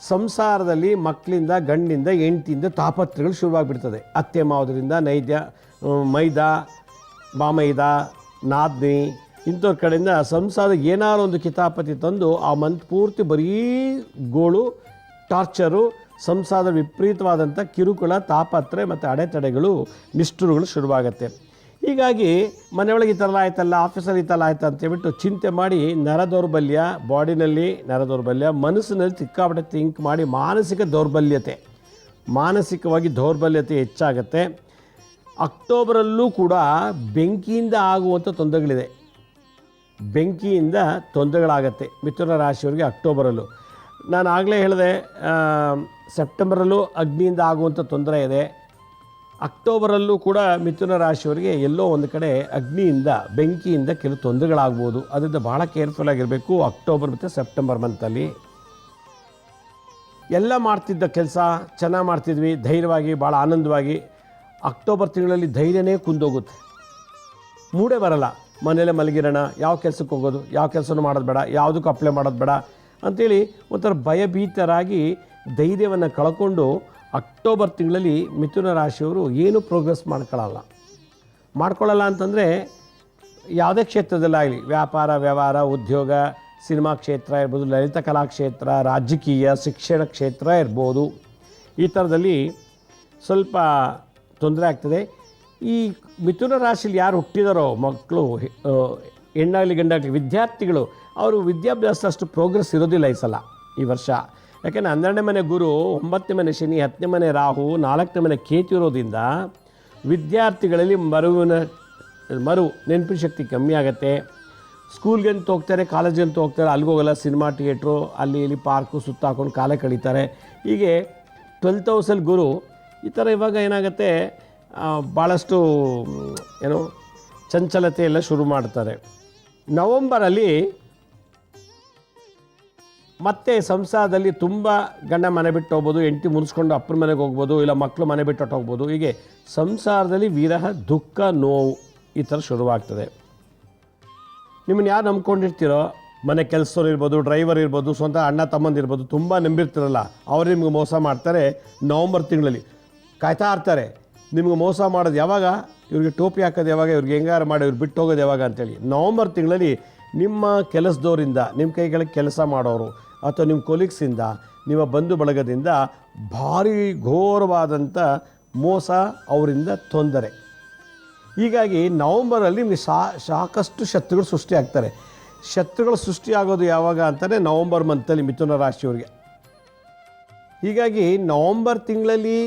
A: ಸಂಸಾರದಲ್ಲಿ ಮಕ್ಕಳಿಂದ, ಗಂಡಿಂದ, ಹೆಂಡತಿಯಿಂದ ತಾಪತ್ರಗಳು ಶುರುವಾಗಿಬಿಡ್ತದೆ. ಅತ್ತೆ ಮಾವದರಿಂದ ಮೈದಾ, ಬಾಮೈದ, ನಾದ್ನಿ ಇಂಥವ್ರ ಕಡೆಯಿಂದ ಸಂಸಾರದ ಏನಾರು ಒಂದು ಕಿತಾಪತಿ ತಂದು ಆ ಮಂತ್ ಪೂರ್ತಿ ಬರೀ ಗೋಳು, ಟಾರ್ಚರು, ಸಂಸಾರದ ವಿಪರೀತವಾದಂಥ ಕಿರುಕುಳ, ತಾಪತ್ರೆ ಮತ್ತು ಅಡೆತಡೆಗಳು, ನಿಷ್ಠುರಗಳು ಶುರುವಾಗುತ್ತೆ. ಹೀಗಾಗಿ ಮನೆಯೊಳಗೆ ಈ ಥರ ಆಯ್ತಲ್ಲ, ಆಫೀಸಲ್ಲಿ ಈ ಥರ ಆಯ್ತು ಅಂತೇಳ್ಬಿಟ್ಟು ಚಿಂತೆ ಮಾಡಿ ನರದೌರ್ಬಲ್ಯ, ಬಾಡಿನಲ್ಲಿ ನರದೌರ್ಬಲ್ಯ, ಮನಸ್ಸಿನಲ್ಲಿ ಸಿಕ್ಕಾಪಟ್ಟೆ ಥಿಂಕ್ ಮಾಡಿ ಮಾನಸಿಕವಾಗಿ ದೌರ್ಬಲ್ಯತೆ ಹೆಚ್ಚಾಗುತ್ತೆ. ಅಕ್ಟೋಬರಲ್ಲೂ ಕೂಡ ಬೆಂಕಿಯಿಂದ ಆಗುವಂಥ ತೊಂದರೆಗಳಿದೆ. ಬೆಂಕಿಯಿಂದ ತೊಂದರೆಗಳಾಗತ್ತೆ ಮಿಥುನ ರಾಶಿಯವರಿಗೆ ಅಕ್ಟೋಬರಲ್ಲೂ. ನಾನು ಆಗಲೇ ಹೇಳಿದೆ, ಸೆಪ್ಟೆಂಬರಲ್ಲೂ ಅಗ್ನಿಯಿಂದ ಆಗುವಂಥ ತೊಂದರೆ ಇದೆ. ಅಕ್ಟೋಬರಲ್ಲೂ ಕೂಡ ಮಿಥುನ ರಾಶಿಯವರಿಗೆ ಎಲ್ಲೋ ಒಂದು ಕಡೆ ಅಗ್ನಿಯಿಂದ, ಬೆಂಕಿಯಿಂದ ಕೆಲವು ತೊಂದರೆಗಳಾಗ್ಬೋದು. ಅದರಿಂದ ಭಾಳ ಕೇರ್ಫುಲ್ ಆಗಿರಬೇಕು ಅಕ್ಟೋಬರ್ ಮತ್ತು ಸೆಪ್ಟೆಂಬರ್ ಮಂತಲ್ಲಿ. ಎಲ್ಲ ಮಾಡ್ತಿದ್ದ ಕೆಲಸ ಚೆನ್ನಾಗಿ ಮಾಡ್ತಿದ್ವಿ, ಧೈರ್ಯವಾಗಿ, ಭಾಳ ಆನಂದವಾಗಿ. ಅಕ್ಟೋಬರ್ ತಿಂಗಳಲ್ಲಿ ಧೈರ್ಯನೇ ಕುಂದೋಗುತ್ತೆ, ಮೂಡೇ ಬರಲ್ಲ. ಮನೇಲೆ ಮಲಗಿರೋಣ, ಯಾವ ಕೆಲಸಕ್ಕೆ ಹೋಗೋದು, ಯಾವ ಕೆಲಸನೂ ಮಾಡೋದು ಬೇಡ, ಯಾವುದಕ್ಕೂ ಅಪ್ಲೈ ಮಾಡೋದು ಬೇಡ ಅಂಥೇಳಿ ಒಂಥರ ಭಯಭೀತರಾಗಿ ಧೈರ್ಯವನ್ನು ಕಳ್ಕೊಂಡು ಅಕ್ಟೋಬರ್ ತಿಂಗಳಲ್ಲಿ ಮಿಥುನ ರಾಶಿಯವರು ಏನೂ ಪ್ರೋಗ್ರೆಸ್ ಮಾಡ್ಕೊಳ್ಳಲ್ಲ ಅಂತಂದರೆ ಯಾವುದೇ ಕ್ಷೇತ್ರದಲ್ಲಾಗಲಿ, ವ್ಯಾಪಾರ, ವ್ಯವಹಾರ, ಉದ್ಯೋಗ, ಸಿನಿಮಾ ಕ್ಷೇತ್ರ ಇರ್ಬೋದು, ಲಲಿತ ಕಲಾ ಕ್ಷೇತ್ರ, ರಾಜಕೀಯ, ಶಿಕ್ಷಣ ಕ್ಷೇತ್ರ ಇರ್ಬೋದು, ಈ ಥರದಲ್ಲಿ ಸ್ವಲ್ಪ ತೊಂದರೆ ಆಗ್ತದೆ. ಈ ಮಿಥುನ ರಾಶಿಯಲ್ಲಿ ಯಾರು ಹುಟ್ಟಿದಾರೋ ಮಕ್ಕಳು, ಹೆಣ್ಣಾಗಲಿ ಗಂಡಾಗಲಿ, ವಿದ್ಯಾರ್ಥಿಗಳು, ಅವರು ವಿದ್ಯಾಭ್ಯಾಸ ಅಷ್ಟು ಪ್ರೋಗ್ರೆಸ್ ಇರೋದಿಲ್ಲ ಈ ವರ್ಷ. ಯಾಕೆಂದರೆ 12ನೇ ಮನೆ ಗುರು, 9ನೇ ಮನೆ ಶನಿ, 10ನೇ ಮನೆ ರಾಹು, 4ನೇ ಮನೆ ಕೇತು ಇರೋದ್ರಿಂದ ವಿದ್ಯಾರ್ಥಿಗಳಲ್ಲಿ ನೆನಪಿನ ಶಕ್ತಿ ಕಮ್ಮಿ ಆಗುತ್ತೆ. ಸ್ಕೂಲ್ಗಂತ ಹೋಗ್ತಾರೆ, ಕಾಲೇಜಿಗಂತ ಹೋಗ್ತಾರೆ, ಅಲ್ಲಿಗೋಗಲ್ಲ, ಸಿನಿಮಾ ಥಿಯೇಟ್ರು, ಅಲ್ಲಿ ಇಲ್ಲಿ ಪಾರ್ಕು ಸುತ್ತ ಹಾಕೊಂಡು ಕಾಲ ಕಳೀತಾರೆ. ಹೀಗೆ 12th ಹೌಸಲ್ಲಿ ಗುರು ಈ ಥರ ಇವಾಗ ಏನಾಗುತ್ತೆ, ಭಾಳಷ್ಟು ಚಂಚಲತೆ ಎಲ್ಲ ಶುರು ಮಾಡ್ತಾರೆ. ನವಂಬರಲ್ಲಿ ಮತ್ತೆ ಸಂಸಾರದಲ್ಲಿ ತುಂಬ ಗಂಡ ಮನೆ ಬಿಟ್ಟು ಹೋಗ್ಬೋದು, ಹೆಂಡತಿ ಮುರಿಸ್ಕೊಂಡು ಅಪ್ಪನ ಮನೆಗೆ ಹೋಗ್ಬೋದು, ಇಲ್ಲ ಮಕ್ಕಳು ಮನೆ ಬಿಟ್ಟು ಹೋಗ್ಬೋದು. ಹೀಗೆ ಸಂಸಾರದಲ್ಲಿ ವಿರಹ, ದುಃಖ, ನೋವು ಈ ಥರ ಶುರುವಾಗ್ತದೆ. ನಿಮ್ಮನ್ನು ಯಾರು ನಂಬ್ಕೊಂಡಿರ್ತೀರೋ, ಮನೆ ಕೆಲಸದವ್ರು ಇರ್ಬೋದು, ಡ್ರೈವರ್ ಇರ್ಬೋದು, ಸ್ವಂತ ಅಣ್ಣ ತಮ್ಮಂದಿರ್ಬೋದು, ತುಂಬ ನಂಬಿರ್ತಿರಲ್ಲ, ಅವರು ನಿಮ್ಗೆ ಮೋಸ ಮಾಡ್ತಾರೆ. ನವಂಬರ್ ತಿಂಗಳಲ್ಲಿ ಕಾಯ್ತಾ ಇರ್ತಾರೆ, ನಿಮ್ಗೆ ಮೋಸ ಮಾಡೋದು ಯಾವಾಗ, ಇವ್ರಿಗೆ ಟೋಪಿ ಹಾಕೋದು ಯಾವಾಗ, ಇವ್ರಿಗೆ ಹೆಂಗಾರು ಮಾಡಿ ಇವ್ರು ಬಿಟ್ಟು ಹೋಗೋದು ಯಾವಾಗ ಅಂತೇಳಿ. ನವಂಬರ್ ತಿಂಗಳಲ್ಲಿ ನಿಮ್ಮ ಕೆಲಸದವರಿಂದ, ನಿಮ್ಮ ಕೈಗಳಿಗೆ ಕೆಲಸ ಮಾಡೋರು ಅಥವಾ ನಿಮ್ಮ ಕೊಲೀಗ್ಸಿಂದ, ನಿಮ್ಮ ಬಂಧು ಬಳಗದಿಂದ ಭಾರಿ ಘೋರವಾದಂಥ ಮೋಸ, ಅವರಿಂದ ತೊಂದರೆ. ಹೀಗಾಗಿ ನವಂಬರಲ್ಲಿ ನಿಮಗೆ ಸಾಕಷ್ಟು ಶತ್ರುಗಳು ಸೃಷ್ಟಿಯಾಗ್ತಾರೆ. ಶತ್ರುಗಳು ಸೃಷ್ಟಿಯಾಗೋದು ಯಾವಾಗ ಅಂತಲೇ ನವಂಬರ್ ಮಂತಲ್ಲಿ ಮಿಥುನ ರಾಶಿಯವರಿಗೆ. ಹೀಗಾಗಿ ನವಂಬರ್ ತಿಂಗಳಲ್ಲಿ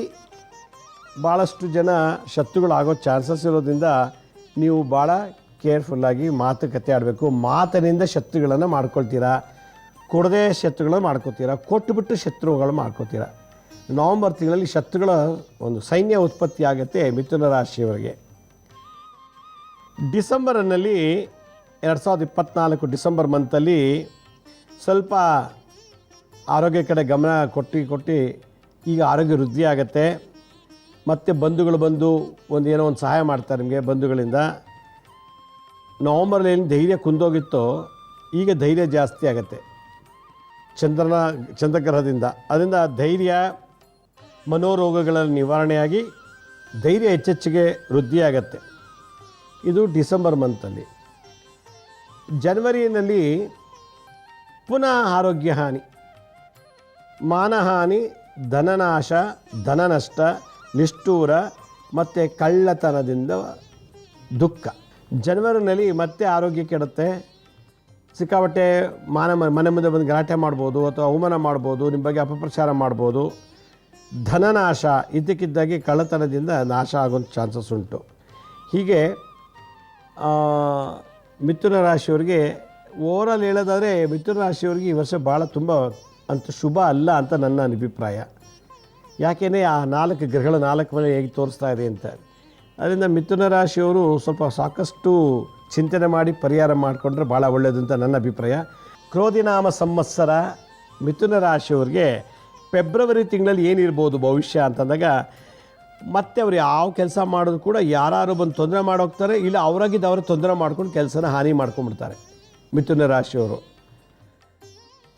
A: ಭಾಳಷ್ಟು ಜನ ಶತ್ರುಗಳಾಗೋ ಚಾನ್ಸಸ್ ಇರೋದ್ರಿಂದ ನೀವು ಭಾಳ ಕೇರ್ಫುಲ್ಲಾಗಿ ಮಾತುಕತೆ ಆಡಬೇಕು. ಮಾತಿನಿಂದ ಶತ್ರುಗಳನ್ನು ಮಾಡ್ಕೊಳ್ತೀರಾ, ಕೊಡದೆ ಶತ್ರುಗಳನ್ನು ಮಾಡ್ಕೋತೀರಾ, ಕೊಟ್ಟುಬಿಟ್ಟು ಶತ್ರುಗಳು ಮಾಡ್ಕೋತೀರಾ. ನವಂಬರ್ ತಿಂಗಳಲ್ಲಿ ಶತ್ರುಗಳ ಒಂದು ಸೈನ್ಯ ಉತ್ಪತ್ತಿ ಆಗುತ್ತೆ ಮಿಥುನ ರಾಶಿಯವರಿಗೆ. ಡಿಸೆಂಬರ್ನಲ್ಲಿ 2024 ಡಿಸೆಂಬರ್ ಮಂತಲ್ಲಿ ಸ್ವಲ್ಪ ಆರೋಗ್ಯ ಕಡೆ ಗಮನ ಕೊಟ್ಟು ಈಗ ಆರೋಗ್ಯ ವೃದ್ಧಿ ಆಗುತ್ತೆ. ಮತ್ತು ಬಂಧುಗಳು ಬಂದು ಏನೋ ಒಂದು ಸಹಾಯ ಮಾಡ್ತಾರೆ ನಿಮಗೆ ಬಂಧುಗಳಿಂದ. ನವಂಬರಲ್ಲಿ ಏನು ಧೈರ್ಯ ಕುಂದೋಗಿತ್ತೋ ಈಗ ಧೈರ್ಯ ಜಾಸ್ತಿ ಆಗುತ್ತೆ ಚಂದ್ರಗ್ರಹದಿಂದ. ಅದರಿಂದ ಧೈರ್ಯ, ಮನೋರೋಗಗಳ ನಿವಾರಣೆಯಾಗಿ ಧೈರ್ಯ ಹೆಚ್ಚೆಚ್ಚಿಗೆ ವೃದ್ಧಿಯಾಗತ್ತೆ. ಇದು ಡಿಸೆಂಬರ್ ಮಂತಲ್ಲಿ. ಜನವರಿಯಲ್ಲಿ ಪುನಃ ಆರೋಗ್ಯ ಹಾನಿ, ಮಾನಹಾನಿ, ಧನನಾಶ, ಧನನಷ್ಟ, ನಿಷ್ಠೂರ ಮತ್ತು ಕಳ್ಳತನದಿಂದ ದುಃಖ. ಜನವರಿನಲ್ಲಿ ಮತ್ತೆ ಆರೋಗ್ಯ ಕೆಡುತ್ತೆ. ಸಿಕ್ಕಾಪಟ್ಟೆ ಮನೆ ಮುಂದೆ ಬಂದು ಗಲಾಟೆ ಮಾಡ್ಬೋದು ಅಥವಾ ಅವಮಾನ ಮಾಡ್ಬೋದು, ನಿಮ್ಮ ಬಗ್ಗೆ ಅಪಪ್ರಚಾರ ಮಾಡ್ಬೋದು. ಧನನಾಶ, ಇದ್ದಕ್ಕಿದ್ದಾಗಿ ಕಳ್ಳತನದಿಂದ ನಾಶ ಆಗುವಂಥ ಚಾನ್ಸಸ್ ಉಂಟು. ಹೀಗೆ ಮಿಥುನ ರಾಶಿಯವರಿಗೆ ಓವರಾಲ್ ಹೇಳೋದಾದರೆ ಮಿಥುನ ರಾಶಿಯವರಿಗೆ ಈ ವರ್ಷ ಭಾಳ ತುಂಬ ಅಂತ ಶುಭ ಅಲ್ಲ ಅಂತ ನನ್ನ ಅಭಿಪ್ರಾಯ. ಯಾಕೆಂದರೆ ಆ 4 ಗ್ರಹಗಳು 4 ಮನೆ ಹೇಗೆ ತೋರಿಸ್ತಾ ಇದೆ ಅಂತ. ಅದರಿಂದ ಮಿಥುನ ರಾಶಿಯವರು ಸ್ವಲ್ಪ ಸಾಕಷ್ಟು ಚಿಂತನೆ ಮಾಡಿ ಪರಿಹಾರ ಮಾಡಿಕೊಂಡ್ರೆ ಭಾಳ ಒಳ್ಳೆಯದು ಅಂತ ನನ್ನ ಅಭಿಪ್ರಾಯ. ಕ್ರೋಧಿನಾಮ ಸಂವತ್ಸರ ಮಿಥುನ ರಾಶಿಯವ್ರಿಗೆ ಫೆಬ್ರವರಿ ತಿಂಗಳಲ್ಲಿ ಏನಿರ್ಬೋದು ಭವಿಷ್ಯ ಅಂತಂದಾಗ, ಮತ್ತೆ ಅವ್ರು ಯಾವ ಕೆಲಸ ಮಾಡೋದು ಕೂಡ ಯಾರು ಬಂದು ತೊಂದರೆ ಮಾಡೋಗ್ತಾರೆ, ಇಲ್ಲ ಅವರಾಗಿದ್ದು ಅವರು ತೊಂದರೆ ಮಾಡ್ಕೊಂಡು ಕೆಲಸನ ಹಾನಿ ಮಾಡ್ಕೊಂಡ್ಬಿಡ್ತಾರೆ ಮಿಥುನ ರಾಶಿಯವರು.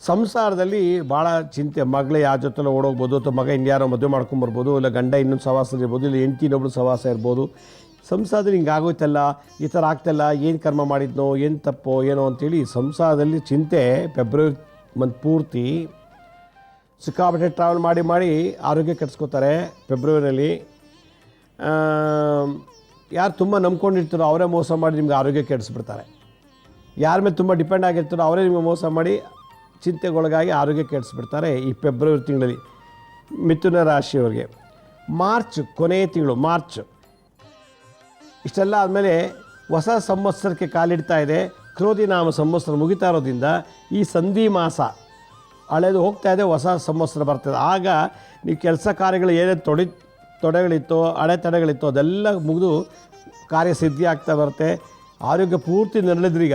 A: ಸಂಸಾರದಲ್ಲಿ ಭಾಳ ಚಿಂತೆ, ಮಗಳೇ ಯಾವ ಜೊತೆಲ್ಲ ಓಡೋಗ್ಬೋದು, ಅಥವಾ ಮಗ ಇನ್ಯಾರೋ ಮದುವೆ ಮಾಡ್ಕೊಂಬರ್ಬೋದು, ಇಲ್ಲ ಗಂಡ ಇನ್ನೊಂದು ಸವಾಸ ಇರ್ಬೋದು, ಇಲ್ಲ ಹೆಂಡತಿ ಇನ್ನೊಬ್ಳು ಸವಾಸ ಇರ್ಬೋದು. ಸಂಸಾರದಲ್ಲಿ ಹಿಂಗೆ ಆಗೋಯ್ತಲ್ಲ, ಈ ಥರ ಆಗ್ತಾಯಿಲ್ಲ, ಏನು ಕರ್ಮ ಮಾಡಿದ್ನೋ, ಏನು ತಪ್ಪೋ ಏನೋ ಅಂಥೇಳಿ ಸಂಸಾರದಲ್ಲಿ ಚಿಂತೆ. ಫೆಬ್ರವರಿ ಮಂತ್ ಪೂರ್ತಿ ಸಿಕ್ಕಾಪಟ್ಟೆ ಟ್ರಾವೆಲ್ ಮಾಡಿ ಆರೋಗ್ಯ ಕೆಡಿಸ್ಕೋತಾರೆ. ಫೆಬ್ರವರಿಯಲ್ಲಿ ಯಾರು ತುಂಬ ನಂಬ್ಕೊಂಡಿರ್ತಾರೋ ಅವರೇ ಮೋಸ ಮಾಡಿ ನಿಮ್ಗೆ ಆರೋಗ್ಯ ಕೆಡಿಸ್ಬಿಡ್ತಾರೆ. ಯಾರ ಮೇಲೆ ತುಂಬ ಡಿಪೆಂಡ್ ಆಗಿರ್ತಾರೋ ಅವರೇ ನಿಮಗೆ ಮೋಸ ಮಾಡಿ ಚಿಂತೆಗೊಳಗಾಗಿ ಆರೋಗ್ಯ ಕೆಡಿಸ್ಬಿಡ್ತಾರೆ ಈ ಫೆಬ್ರವರಿ ತಿಂಗಳಲ್ಲಿ ಮಿಥುನ ರಾಶಿಯವರಿಗೆ. ಮಾರ್ಚ್ ಕೊನೆಯ ತಿಂಗಳು, ಮಾರ್ಚ್ ಇಷ್ಟೆಲ್ಲ ಆದಮೇಲೆ ಹೊಸ ಸಂವತ್ಸರಕ್ಕೆ ಕಾಲಿಡ್ತಾ ಇದೆ. ಕ್ರೋಧಿ ನಾಮ ಸಂವತ್ಸರ ಮುಗಿತಾ ಇರೋದ್ರಿಂದ ಈ ಸಂಧಿ ಮಾಸ ಹಳೆದು ಹೋಗ್ತಾ ಇದೆ, ಹೊಸ ಸಂವತ್ಸರ ಬರ್ತದೆ. ಆಗ ನೀವು ಕೆಲಸ ಕಾರ್ಯಗಳು ಏನೇನು ತೊಡೆಗಳಿತ್ತೋ, ಅಡೆತಡೆಗಳಿತ್ತೋ ಅದೆಲ್ಲ ಮುಗಿದು ಕಾರ್ಯಸಿದ್ಧಿ ಆಗ್ತಾ ಬರುತ್ತೆ. ಆರೋಗ್ಯ ಪೂರ್ತಿ ನರಳಿದ್ರೀಗ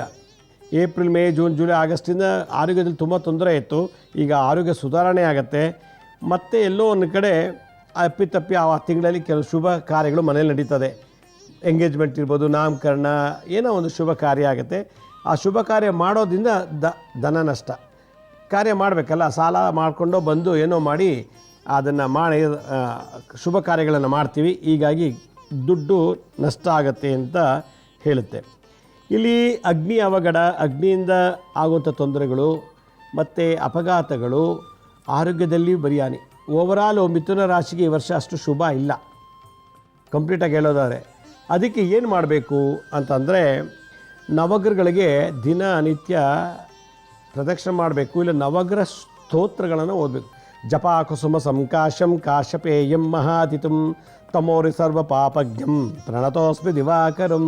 A: ಏಪ್ರಿಲ್, ಮೇ, ಜೂನ್, ಜುಲೈ, ಆಗಸ್ಟಿಂದ ಆರೋಗ್ಯದಲ್ಲಿ ತುಂಬ ತೊಂದರೆ ಇತ್ತು. ಈಗ ಆರೋಗ್ಯ ಸುಧಾರಣೆ ಆಗುತ್ತೆ. ಮತ್ತು ಎಲ್ಲೋ ಒಂದು ಕಡೆ ಅಪ್ಪಿತಪ್ಪಿ ಆ ತಿಂಗಳಲ್ಲಿ ಕೆಲವು ಶುಭ ಕಾರ್ಯಗಳು ಮನೇಲಿ ನಡೀತದೆ. ಎಂಗೇಜ್ಮೆಂಟ್ ಇರ್ಬೋದು, ನಾಮಕರಣ, ಏನೋ ಒಂದು ಶುಭ ಕಾರ್ಯ ಆಗುತ್ತೆ. ಆ ಶುಭ ಕಾರ್ಯ ಮಾಡೋದ್ರಿಂದ ಧನ ನಷ್ಟ. ಕಾರ್ಯ ಮಾಡಬೇಕಲ್ಲ, ಸಾಲ ಮಾಡಿಕೊಂಡು ಬಂದು ಏನೋ ಮಾಡಿ ಅದನ್ನು ಮಾಡಿ ಶುಭ ಕಾರ್ಯಗಳನ್ನು ಮಾಡ್ತೀವಿ. ಹೀಗಾಗಿ ದುಡ್ಡು ನಷ್ಟ ಆಗುತ್ತೆ ಅಂತ ಹೇಳುತ್ತೆ. ಇಲ್ಲಿ ಅಗ್ನಿ ಅವಘಡ, ಅಗ್ನಿಯಿಂದ ಆಗುವಂಥ ತೊಂದರೆಗಳು ಮತ್ತು ಅಪಘಾತಗಳು, ಆರೋಗ್ಯದಲ್ಲಿ ಬರಿಯಾನಿ. ಓವರಾಲ್ ಮಿಥುನ ರಾಶಿಗೆ ಈ ವರ್ಷ ಅಷ್ಟು ಶುಭ ಇಲ್ಲ, ಕಂಪ್ಲೀಟಾಗಿ ಹೇಳೋದಾದರೆ. ಅದಕ್ಕೆ ಏನು ಮಾಡಬೇಕು ಅಂತಂದರೆ, ನವಗ್ರಹಗಳಿಗೆ ದಿನ ನಿತ್ಯ ಪ್ರದಕ್ಷಿಣೆ ಮಾಡಬೇಕು, ಇಲ್ಲ ನವಗ್ರಹ ಸ್ತೋತ್ರಗಳನ್ನು ಓದಬೇಕು. ಜಪ ಕುಸುಮ ಸಂಕಾಶಂ ಕಾಶಪೇಯಂ ಮಹಾತಿಥಂ ತಮೋರಿ ಸರ್ವ ಪಾಪಜ್ಞಂ ಪ್ರಣತೋಸ್ಮಿ ದಿವಾಕರಂ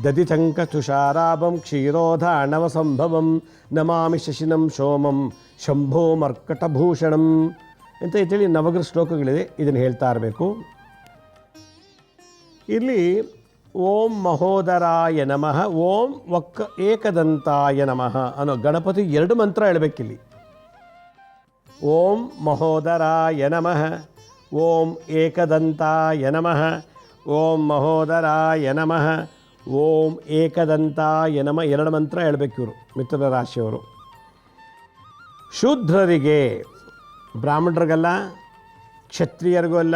A: ದಧಿಚಂಕ ತುಷಾರಾಭಂ ಕ್ಷೀರೋಧಾಣವ ಸಂಭವಂ ನಮಾಮಿ ಶಶಿನಂ ಸೋಮಂ ಶಂಭೋ ಮರ್ಕಟಭೂಷಣಂ ಅಂತ ಹೇಳಿ ನವಗ್ರಹ ಶ್ಲೋಕಗಳಿದೆ. ಇದನ್ನು ಹೇಳ್ತಾ ಇರಬೇಕು. ಇಲ್ಲಿ ಓಂ ಮಹೋದರಾಯ ನಮಃ, ಓಂ ಏಕದಂತಾಯ ನಮಃ ಅನ್ನೋ ಗಣಪತಿ 2 ಮಂತ್ರ ಹೇಳಬೇಕಿಲ್ಲಿ. ಓಂ ಮಹೋದರಾಯ ನಮಃ, ಓಂ ಏಕದಂತಾಯ ನಮಃ, ಓಂ ಮಹೋದರಾಯ ನಮಃ, ಓಂ ಏಕದಂತಾಯ ನಮಃ 2 ಮಂತ್ರ ಹೇಳಬೇಕು ಇವರು ಮಿಥುನ ರಾಶಿಯವರು. ಶೂದ್ರರಿಗೆ, ಬ್ರಾಹ್ಮಣರಿಗಲ್ಲ, ಕ್ಷತ್ರಿಯರಿಗೂ ಅಲ್ಲ,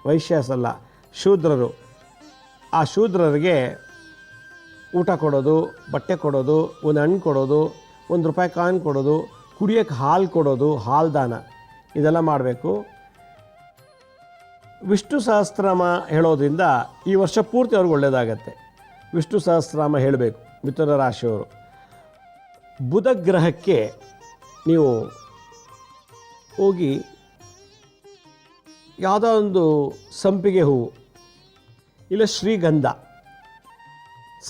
A: ವೈಶ್ಯಸಲ್ಲ, ಶೂದ್ರರು. ಆ ಶೂದ್ರರಿಗೆ ಊಟ ಕೊಡೋದು, ಬಟ್ಟೆ ಕೊಡೋದು, ಒಂದು ಹಣ್ಣು ಕೊಡೋದು, ₹1 ಕಾಯಿನ್ ಕೊಡೋದು, ಕುಡಿಯೋಕ್ಕೆ ಹಾಲು ಕೊಡೋದು, ಹಾಲು ದಾನ, ಇದೆಲ್ಲ ಮಾಡಬೇಕು. ವಿಷ್ಣು ಸಹಸ್ರನಾಮ ಹೇಳೋದ್ರಿಂದ ಈ ವರ್ಷ ಪೂರ್ತಿ ಅವ್ರಿಗೆ ಒಳ್ಳೆಯದಾಗತ್ತೆ. ವಿಷ್ಣು ಸಹಸ್ರನಾಮ ಹೇಳಬೇಕು ಮಿಥುನ ರಾಶಿಯವರು. ಬುಧ ಗ್ರಹಕ್ಕೆ ನೀವು ಹೋಗಿ ಯಾವುದೋ ಒಂದು ಸಂಪಿಗೆ ಹೂವು ಇಲ್ಲ ಶ್ರೀಗಂಧ,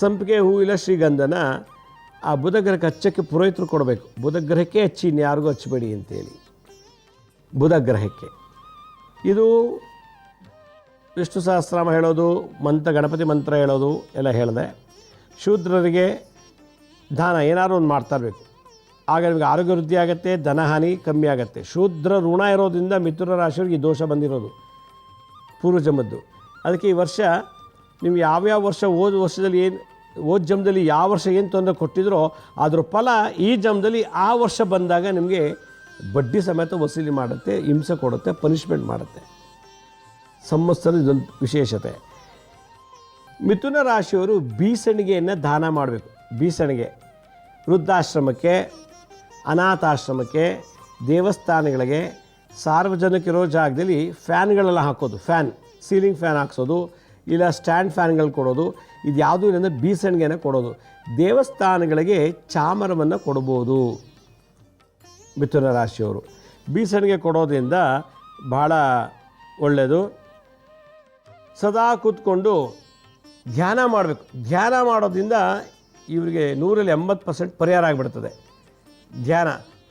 A: ಸಂಪಿಗೆ ಹೂವು ಇಲ್ಲ ಶ್ರೀಗಂಧನ ಆ ಬುಧ ಗ್ರಹಕ್ಕೆ ಹಚ್ಚಕ್ಕೆ ಪುರೋಹಿತರು ಕೊಡಬೇಕು. ಬುಧ ಗ್ರಹಕ್ಕೆ ಹಚ್ಚಿ, ಇನ್ಯಾರಿಗೂ ಹಚ್ಚಬೇಡಿ ಅಂತೇಳಿ. ಬುಧ ಗ್ರಹಕ್ಕೆ ಇದು ವಿಷ್ಣು ಸಹಸ್ರನಾಮ ಹೇಳೋದು, ಗಣಪತಿ ಮಂತ್ರ ಹೇಳೋದು ಎಲ್ಲ ಹೇಳಿದೆ. ಶೂದ್ರರಿಗೆ ದಾನ ಏನಾದ್ರು ಒಂದು ಮಾಡ್ತಾ ಇರಬೇಕು. ಆಗ ನಿಮಗೆ ಆರೋಗ್ಯ ವೃದ್ಧಿ ಆಗುತ್ತೆ, ಧನಹಾನಿ ಕಮ್ಮಿ ಆಗುತ್ತೆ. ಶೂದ್ರ ಋಣ ಇರೋದ್ರಿಂದ ಮಿಥುನ ರಾಶಿಯವರಿಗೆ ಈ ದೋಷ ಬಂದಿರೋದು ಪೂರ್ವಜನ್ಮದ್ದು. ಅದಕ್ಕೆ ಈ ವರ್ಷ ನೀವು ಯಾವ್ಯಾವ ವರ್ಷ ಓದ್ ಜನ್ಮದಲ್ಲಿ ಯಾವ ವರ್ಷ ಏನು ತೊಂದರೆ ಕೊಟ್ಟಿದ್ರೋ ಅದ್ರ ಫಲ ಈ ಜನ್ಮದಲ್ಲಿ ಆ ವರ್ಷ ಬಂದಾಗ ನಿಮಗೆ ಬಡ್ಡಿ ಸಮೇತ ವಸೂಲಿ ಮಾಡುತ್ತೆ, ಹಿಂಸೆ ಕೊಡುತ್ತೆ, ಪನಿಷ್ಮೆಂಟ್ ಮಾಡುತ್ತೆ. ಸಂವತ್ಸರದ ಇದೊಂದು ವಿಶೇಷತೆ. ಮಿಥುನ ರಾಶಿಯವರು ಬೀಸಣಿಗೆಯನ್ನು ದಾನ ಮಾಡಬೇಕು. ಬೀಸಣಿಗೆ ವೃದ್ಧಾಶ್ರಮಕ್ಕೆ, ಅನಾಥಾಶ್ರಮಕ್ಕೆ, ದೇವಸ್ಥಾನಗಳಿಗೆ, ಸಾರ್ವಜನಿಕರಿರೋ ಜಾಗದಲ್ಲಿ ಫ್ಯಾನ್ಗಳೆಲ್ಲ ಹಾಕೋದು, ಸೀಲಿಂಗ್ ಫ್ಯಾನ್ ಹಾಕ್ಸೋದು, ಇಲ್ಲ ಸ್ಟ್ಯಾಂಡ್ ಫ್ಯಾನ್ಗಳು ಕೊಡೋದು, ಇದು ಯಾವುದೂ ಇಲ್ಲ, ಬೀಸಣಿಗೆನ ಕೊಡೋದು. ದೇವಸ್ಥಾನಗಳಿಗೆ ಚಾಮರವನ್ನು ಕೊಡ್ಬೋದು ಮಿಥುನ ರಾಶಿಯವರು. ಬೀಸಣಿಗೆ ಕೊಡೋದ್ರಿಂದ ಭಾಳ ಒಳ್ಳೆಯದು. ಸದಾ ಕೂತ್ಕೊಂಡು ಧ್ಯಾನ ಮಾಡಬೇಕು. ಧ್ಯಾನ ಮಾಡೋದ್ರಿಂದ ಇವರಿಗೆ 180% ಪರಿಹಾರ ಆಗಿಬಿಡ್ತದೆ. ಧ್ಯಾನ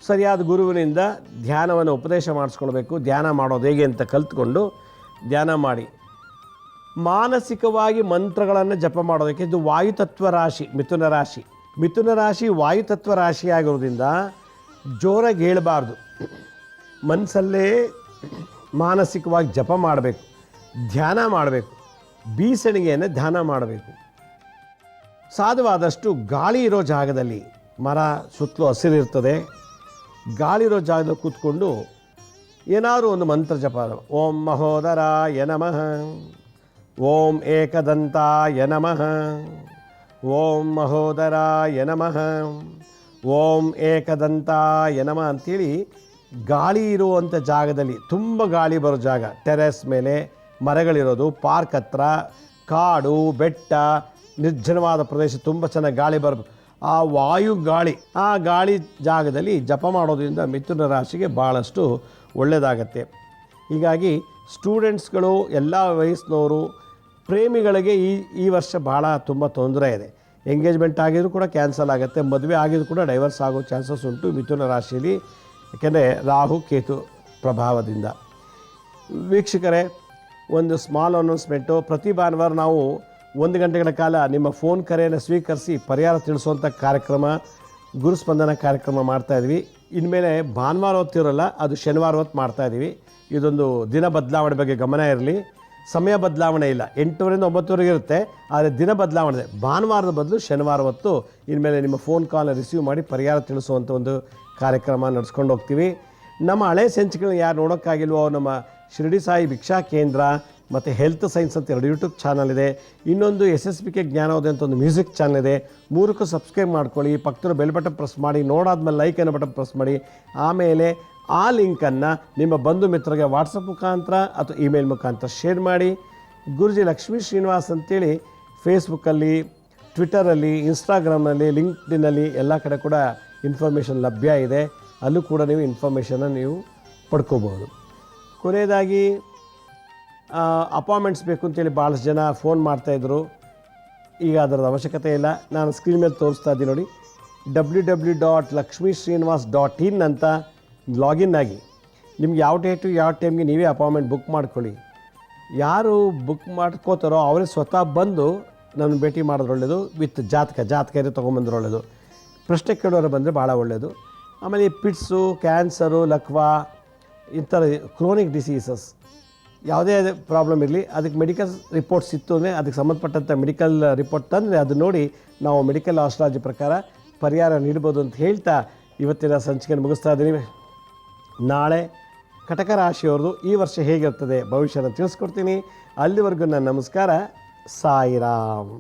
A: ಸರಿಯಾದ ಗುರುವಿನಿಂದ ಧ್ಯಾನವನ್ನು ಉಪದೇಶ ಮಾಡಿಸ್ಕೊಳ್ಬೇಕು. ಧ್ಯಾನ ಮಾಡೋದು ಹೇಗೆ ಅಂತ ಕಲ್ತ್ಕೊಂಡು ಧ್ಯಾನ ಮಾಡಿ. ಮಾನಸಿಕವಾಗಿ ಮಂತ್ರಗಳನ್ನು ಜಪ ಮಾಡೋದಕ್ಕೆ. ಇದು ವಾಯುತತ್ವ ರಾಶಿ ಮಿಥುನ ರಾಶಿ. ಮಿಥುನ ರಾಶಿ ವಾಯುತತ್ವ ರಾಶಿ ಆಗಿರೋದ್ರಿಂದ ಜೋರಾಗಿ ಹೇಳಬಾರ್ದು. ಮನಸ್ಸಲ್ಲೇ ಮಾನಸಿಕವಾಗಿ ಜಪ ಮಾಡಬೇಕು, ಧ್ಯಾನ ಮಾಡಬೇಕು, ಬೀಸಣಿಗೆಯನ್ನು ಧ್ಯಾನ ಮಾಡಬೇಕು. ಸಾಧ್ಯವಾದಷ್ಟು ಗಾಳಿ ಇರೋ ಜಾಗದಲ್ಲಿ, ಮರ ಸುತ್ತಲೂ ಹಸಿರಿರ್ತದೆ, ಗಾಳಿ ಇರೋ ಜಾಗದಲ್ಲಿ ಕೂತ್ಕೊಂಡು ಏನಾದರೂ ಒಂದು ಮಂತ್ರ ಜಪ. ಓಂ ಮಹೋದರಾಯ ನಮಃ, ಓಂ ಏಕದಂತಾಯ ನಮಃ, ಓಂ ಮಹೋದರಾಯ ನಮಃ, ಓಂ ಏಕದಂತಾಯ ನಮಃ ಅಂಥೇಳಿ ಗಾಳಿ ಇರುವಂಥ ಜಾಗದಲ್ಲಿ, ತುಂಬ ಗಾಳಿ ಬರೋ ಜಾಗ, ಟೆರೆಸ್ ಮೇಲೆ ಮರಗಳಿರೋದು, ಪಾರ್ಕ್ ಹತ್ರ, ಕಾಡು ಬೆಟ್ಟ ನಿರ್ಜನವಾದ ಪ್ರದೇಶ, ತುಂಬ ಚೆನ್ನಾಗಿ ಗಾಳಿ ಬರಬೇಕು, ಆ ವಾಯು ಗಾಳಿ, ಆ ಗಾಳಿ ಜಾಗದಲ್ಲಿ ಜಪ ಮಾಡೋದ್ರಿಂದ ಮಿಥುನ ರಾಶಿಗೆ ಭಾಳಷ್ಟು ಒಳ್ಳೆಯದಾಗತ್ತೆ. ಹೀಗಾಗಿ ಸ್ಟೂಡೆಂಟ್ಸ್ಗಳು, ಎಲ್ಲ ವಯಸ್ಸಿನವರು, ಪ್ರೇಮಿಗಳಿಗೆ ಈ ವರ್ಷ ಭಾಳ ತುಂಬ ತೊಂದರೆ ಇದೆ. ಎಂಗೇಜ್ಮೆಂಟ್ ಆಗಿದ್ರು ಕೂಡ ಕ್ಯಾನ್ಸಲ್ ಆಗುತ್ತೆ, ಮದುವೆ ಆಗಿದ್ರು ಕೂಡ ಡೈವರ್ಸ್ ಆಗೋ ಚಾನ್ಸಸ್ ಉಂಟು ಮಿಥುನ ರಾಶಿಯಲ್ಲಿ, ಯಾಕೆಂದರೆ ರಾಹು ಕೇತು ಪ್ರಭಾವದಿಂದ. ವೀಕ್ಷಕರೇ, ಒಂದು ಸ್ಮಾಲ್ ಅನೌನ್ಸ್ಮೆಂಟು. ಪ್ರತಿ ಭಾನುವಾರ ನಾವು 1 ಗಂಟೆಗಳ ಕಾಲ ನಿಮ್ಮ ಫೋನ್ ಕರೆಯನ್ನು ಸ್ವೀಕರಿಸಿ ಪರಿಹಾರ ತಿಳಿಸುವಂಥ ಕಾರ್ಯಕ್ರಮ, ಗುರುಸ್ಪಂದನ ಕಾರ್ಯಕ್ರಮ ಮಾಡ್ತಾಯಿದ್ವಿ. ಇನ್ಮೇಲೆ ಭಾನುವಾರ ಹೊತ್ತಿರಲ್ಲ, ಅದು ಶನಿವಾರ ಹೊತ್ತು ಮಾಡ್ತಾಯಿದ್ದೀವಿ. ಇದೊಂದು ದಿನ ಬದಲಾವಣೆ ಬಗ್ಗೆ ಗಮನ ಇರಲಿ. ಸಮಯ ಬದಲಾವಣೆ ಇಲ್ಲ, 8ರಿಂದ 9ವರೆಗೆ ಇರುತ್ತೆ, ಆದರೆ ದಿನ ಬದಲಾವಣೆ ಇದೆ. ಭಾನುವಾರದ ಬದಲು ಶನಿವಾರ ಹೊತ್ತು ಇನ್ಮೇಲೆ ನಿಮ್ಮ ಫೋನ್ ಕಾಲ್ನ ರಿಸೀವ್ ಮಾಡಿ ಪರಿಹಾರ ತಿಳಿಸುವಂಥ ಒಂದು ಕಾರ್ಯಕ್ರಮ ನಡೆಸ್ಕೊಂಡು ಹೋಗ್ತೀವಿ. ನಮ್ಮ ಹಳೆ ಸಂಚಿಕೆಗಳನ್ನ ಯಾರು ನೋಡೋಕ್ಕಾಗಿಲ್ವೋ, ನಮ್ಮ ಶಿರಡಿ ಸಾಯಿ ಭಿಕ್ಷಾ ಕೇಂದ್ರ ಮತ್ತು ಹೆಲ್ತ್ ಸೈನ್ಸ್ ಅಂತ 2 ಯೂಟ್ಯೂಬ್ ಚಾನಲ್ ಇದೆ. ಇನ್ನೊಂದು SSBK ಜ್ಞಾನೋದಯ ಅಂತ ಒಂದು ಮ್ಯೂಸಿಕ್ ಚಾನಲ್ ಇದೆ. 3ಕ್ಕೂ ಸಬ್ಸ್ಕ್ರೈಬ್ ಮಾಡ್ಕೊಳ್ಳಿ. ಪಕ್ಕದ ಬೆಲ್ ಬಟನ್ ಪ್ರೆಸ್ ಮಾಡಿ, ನೋಡಾದ್ಮೇಲೆ ಲೈಕ್ ಅನ್ನೋ ಬಟನ್ ಪ್ರೆಸ್ ಮಾಡಿ. ಆಮೇಲೆ ಆ ಲಿಂಕನ್ನು ನಿಮ್ಮ ಬಂಧು ಮಿತ್ರರಿಗೆ ವಾಟ್ಸಪ್ ಮುಖಾಂತರ ಅಥವಾ ಇಮೇಲ್ ಮುಖಾಂತರ ಶೇರ್ ಮಾಡಿ. ಗುರುಜಿ ಲಕ್ಷ್ಮೀ ಶ್ರೀನಿವಾಸ್ ಅಂತೇಳಿ ಫೇಸ್ಬುಕ್ಕಲ್ಲಿ, ಟ್ವಿಟರಲ್ಲಿ, ಇನ್ಸ್ಟಾಗ್ರಾಮ್ನಲ್ಲಿ, ಲಿಂಕ್ಡ್ಇನ್ನಲ್ಲಿ ಎಲ್ಲ ಕಡೆ ಕೂಡ ಇನ್ಫಾರ್ಮೇಷನ್ ಲಭ್ಯ ಇದೆ. ಅಲ್ಲೂ ಕೂಡ ನೀವು ಇನ್ಫಾರ್ಮೇಷನ್ನ ನೀವು ಪಡ್ಕೋಬೋದು. ಕೊನೆಯದಾಗಿ ಅಪಾಯಿಂಟ್ಮೆಂಟ್ಸ್ ಬೇಕು ಅಂತೇಳಿ ಭಾಳಷ್ಟು ಜನ ಫೋನ್ ಮಾಡ್ತಾಯಿದ್ರು. ಈಗ ಅದರದ ಅವಶ್ಯಕತೆ ಇಲ್ಲ. ನಾನು ಸ್ಕ್ರೀನ್ ಮೇಲೆ ತೋರಿಸ್ತಾ ಇದ್ದೀನಿ ನೋಡಿ, www.lakshmisrinivas.in ಅಂತ ಲಾಗಿನ್ ಆಗಿ ನಿಮ್ಗೆ ಯಾವ ಡೇಟು ಯಾವ ಟೈಮ್ಗೆ ನೀವೇ ಅಪಾಯಿಂಟ್ಮೆಂಟ್ ಬುಕ್ ಮಾಡ್ಕೊಳ್ಳಿ. ಯಾರು ಬುಕ್ ಮಾಡ್ಕೋತಾರೋ ಅವರೇ ಸ್ವತಃ ಬಂದು ನನ್ನ ಭೇಟಿ ಮಾಡೋದು ಒಳ್ಳೆಯದು. ವಿತ್ ಜಾತಕ ಇರೋ ತೊಗೊಂಬಂದ್ರೆ ಒಳ್ಳೆಯದು. ಪ್ರಶ್ನೆ ಕೇಳೋರು ಬಂದರೆ ಭಾಳ ಒಳ್ಳೆಯದು. ಆಮೇಲೆ ಈ ಪಿಟ್ಸು, ಕ್ಯಾನ್ಸರು, ಲಕ್ವಾ, ಈ ಥರ ಕ್ರೋನಿಕ್ ಡಿಸೀಸಸ್ ಯಾವುದೇ ಪ್ರಾಬ್ಲಮ್ ಇರಲಿ, ಅದಕ್ಕೆ ಮೆಡಿಕಲ್ ರಿಪೋರ್ಟ್ಸ್ ಇತ್ತು ಅಂದರೆ ಅದಕ್ಕೆ ಸಂಬಂಧಪಟ್ಟಂಥ ಮೆಡಿಕಲ್ ರಿಪೋರ್ಟ್ ತಂದರೆ ಅದು ನೋಡಿ ನಾವು ಮೆಡಿಕಲ್ ಆಸ್ಟ್ರಾಲಜಿ ಪ್ರಕಾರ ಪರಿಹಾರ ನೀಡ್ಬೋದು ಅಂತ ಹೇಳ್ತಾ ಇವತ್ತಿನ ಸಂಚಿಕೆ ಮುಗಿಸ್ತಾ ಇದ್ದೀನಿ. ನಾಳೆ ಕಟಕ ರಾಶಿಯವ್ರದ್ದು ಈ ವರ್ಷ ಹೇಗಿರ್ತದೆ ಭವಿಷ್ಯನ ತಿಳಿಸ್ಕೊಡ್ತೀನಿ. ಅಲ್ಲಿವರೆಗೂ ನನ್ನ ನಮಸ್ಕಾರ. ಸಾಯಿರಾಮ್.